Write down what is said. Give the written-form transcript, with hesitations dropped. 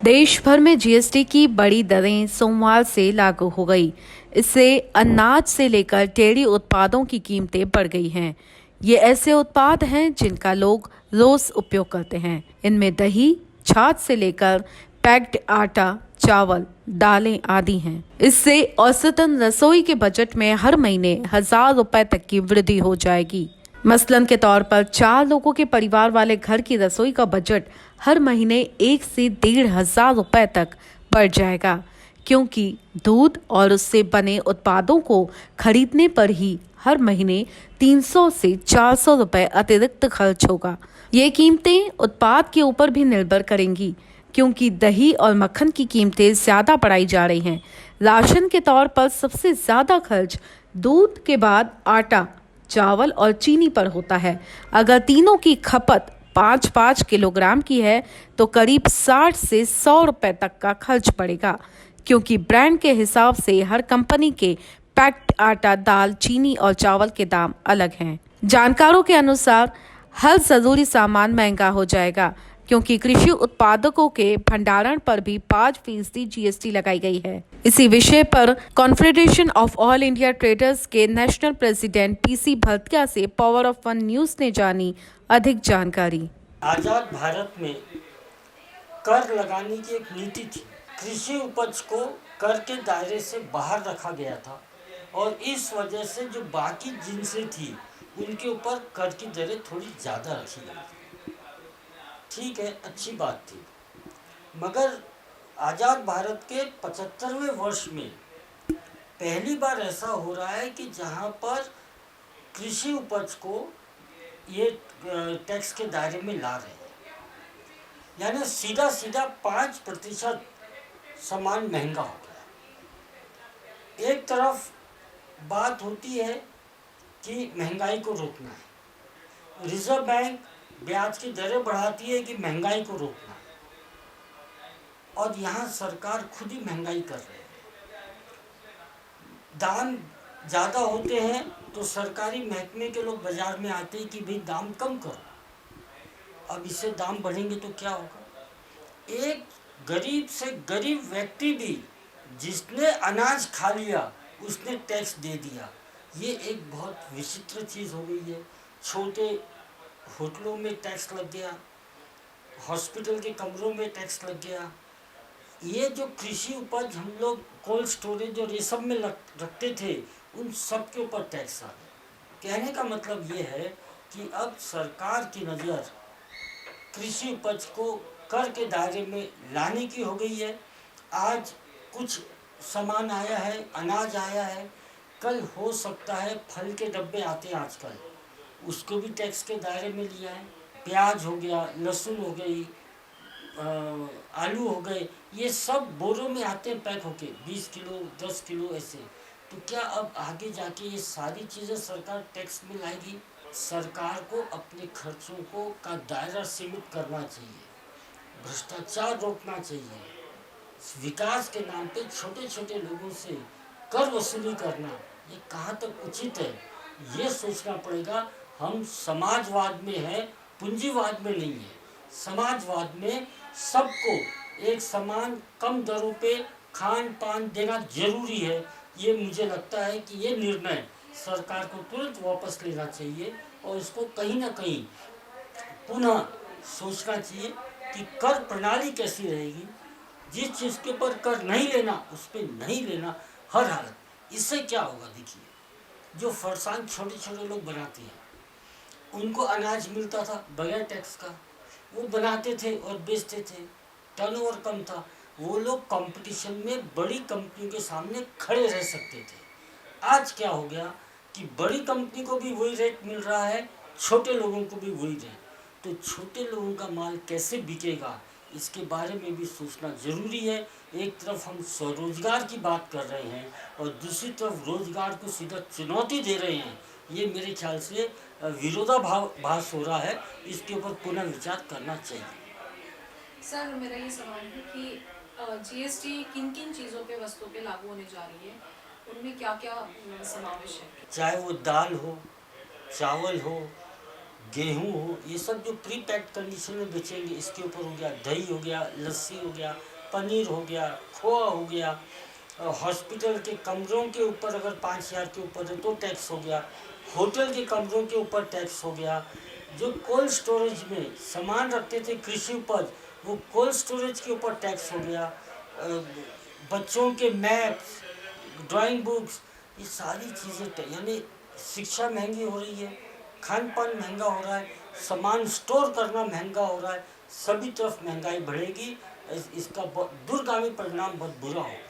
देश भर में जीएसटी की बड़ी दरें सोमवार से लागू हो गई। इससे अनाज से लेकर डेयरी उत्पादों की कीमतें बढ़ गई हैं। ये ऐसे उत्पाद हैं जिनका लोग रोज उपयोग करते हैं। इनमें दही, छाछ से लेकर पैक्ड आटा, चावल, दालें आदि हैं। इससे औसतन रसोई के बजट में हर महीने 1,000 रुपए तक की वृद्धि हो जाएगी। मसलन के तौर पर 4 लोगों के परिवार वाले घर की रसोई का बजट हर महीने 1 से 1,500 रुपए तक बढ़ जाएगा, क्योंकि दूध और उससे बने उत्पादों को खरीदने पर ही हर महीने 300 से 400 रुपए अतिरिक्त खर्च होगा। ये कीमतें उत्पाद के ऊपर भी निर्भर करेंगी, क्योंकि दही और मक्खन की कीमतें ज्यादा बढ़ाई जा रही हैं। राशन के तौर पर सबसे ज्यादा खर्च दूध के बाद आटा, चावल और चीनी पर होता है। अगर तीनों की खपत 5-5 किलोग्राम की है तो करीब 60 से 100 रुपए तक का खर्च पड़ेगा, क्योंकि ब्रांड के हिसाब से हर कंपनी के पैक्ड आटा, दाल, चीनी और चावल के दाम अलग हैं। जानकारों के अनुसार हर जरूरी सामान महंगा हो जाएगा, क्योंकि कृषि उत्पादकों के भंडारण पर भी 5% जीएसटी लगाई गई है। इसी विषय पर confederation of all India traders के नेशनल प्रेसिडेंट पीसी भरतिया से पावर ऑफ वन न्यूज ने जानी अधिक जानकारी। आजाद भारत में कर लगाने की एक नीति थी। कृषि उपज को कर के दायरे से बाहर रखा गया था और इस वजह से जो बाकी जिनसें थी उनके ऊपर कर की दरें थोड़ी ज़्यादा रखी गई। ठीक है, अच्छी बात थी, मगर आज़ाद भारत के 75वें वर्ष में पहली बार ऐसा हो रहा है कि जहाँ पर कृषि उपज को ये टैक्स के दायरे में ला रहे हैं, यानी सीधा सीधा 5% सामान महंगा हो गया। एक तरफ बात होती है कि महंगाई को रोकना है, रिजर्व बैंक ब्याज की दरें बढ़ाती है कि महंगाई को रोकना है, और यहाँ सरकार खुद ही महंगाई कर रही है। दाम ज़्यादा होते हैं तो सरकारी महकमे के लोग बाजार में आते हैं कि भाई दाम कम करो, अब इससे दाम बढ़ेंगे तो क्या होगा। एक गरीब से गरीब व्यक्ति भी जिसने अनाज खा लिया उसने टैक्स दे दिया। ये एक बहुत विचित्र चीज़ हो गई है। छोटे होटलों में टैक्स लग गया, हॉस्पिटल के कमरों में टैक्स लग गया। ये जो कृषि उपज हम लोग कोल्ड स्टोरेज और ये सब में रखते थे, उन सब के ऊपर टैक्स आ गया। कहने का मतलब ये है कि अब सरकार की नज़र कृषि उपज को कर के दायरे में लाने की हो गई है। आज कुछ सामान आया है, अनाज आया है, कल हो सकता है फल के डब्बे आते हैं आजकल, उसको भी टैक्स के दायरे में लिया है। प्याज हो गया, लहसुन हो गई, आलू हो गए, ये सब बोरों में आते हैं पैक होके, 20 किलो 10 किलो ऐसे। तो क्या अब आगे जाके ये सारी चीज़ें सरकार टैक्स में लाएगी? सरकार को अपने खर्चों को का दायरा सीमित करना चाहिए, भ्रष्टाचार रोकना चाहिए, विकास के नाम पे छोटे छोटे लोगों से कर वसूली करना ये कहाँ तक उचित है, ये सोचना पड़ेगा। हम समाजवाद में हैं, पूंजीवाद में नहीं है। समाजवाद में सबको एक समान कम दरों पे खान पान देना जरूरी है। ये मुझे लगता है कि ये निर्णय सरकार को तुरंत वापस लेना चाहिए और इसको कहीं ना कहीं पुनः सोचना चाहिए कि कर प्रणाली कैसी रहेगी। जिस चीज़ के ऊपर कर नहीं लेना उस पर नहीं लेना हर हालत। इससे क्या होगा, देखिए, जो फरसान छोटे छोटे लोग बनाते हैं उनको अनाज मिलता था बगैर टैक्स का, वो बनाते थे और बेचते थे, टर्नओवर कम था, वो लोग कंपटीशन में बड़ी कंपनियों के सामने खड़े रह सकते थे। आज क्या हो गया कि बड़ी कंपनी को भी वही रेट मिल रहा है, छोटे लोगों को भी वही रेट। तो छोटे लोगों का माल कैसे बिकेगा, इसके बारे में भी सोचना ज़रूरी है। एक तरफ हम स्वरोजगार की बात कर रहे हैं और दूसरी तरफ रोजगार को सीधा चुनौती दे रहे हैं। ये मेरे ख्याल से विरोधाभास हो रहा है, इसके ऊपर पुनः विचार करना चाहिए। सर, मेरा ये सवाल है कि जीएसटी किन किन चीज़ों पे वस्तुओं पे लागू होने जा रही है, उनमें क्या क्या समावेश है? चाहे वो दाल हो, चावल हो, गेहूं हो, ये सब जो प्री पैक्ड कंडीशन में बेचेंगे इसके ऊपर हो गया, दही हो गया, लस्सी हो गया, पनीर हो गया, खोआ हो गया, हॉस्पिटल के कमरों के ऊपर अगर 5,000 के ऊपर है तो टैक्स हो गया, होटल के कमरों के ऊपर टैक्स हो गया, जो कोल्ड स्टोरेज में सामान रखते थे कृषि उपज, वो कोल्ड स्टोरेज के ऊपर टैक्स हो गया, बच्चों के मैप्स, ड्राइंग बुक्स, ये सारी चीज़ें, यानी शिक्षा महंगी हो रही है, खान पान महंगा हो रहा है, सामान स्टोर करना महंगा हो रहा है, सभी तरफ महंगाई बढ़ेगी। इसका दूरगामी परिणाम बहुत बुरा होगा।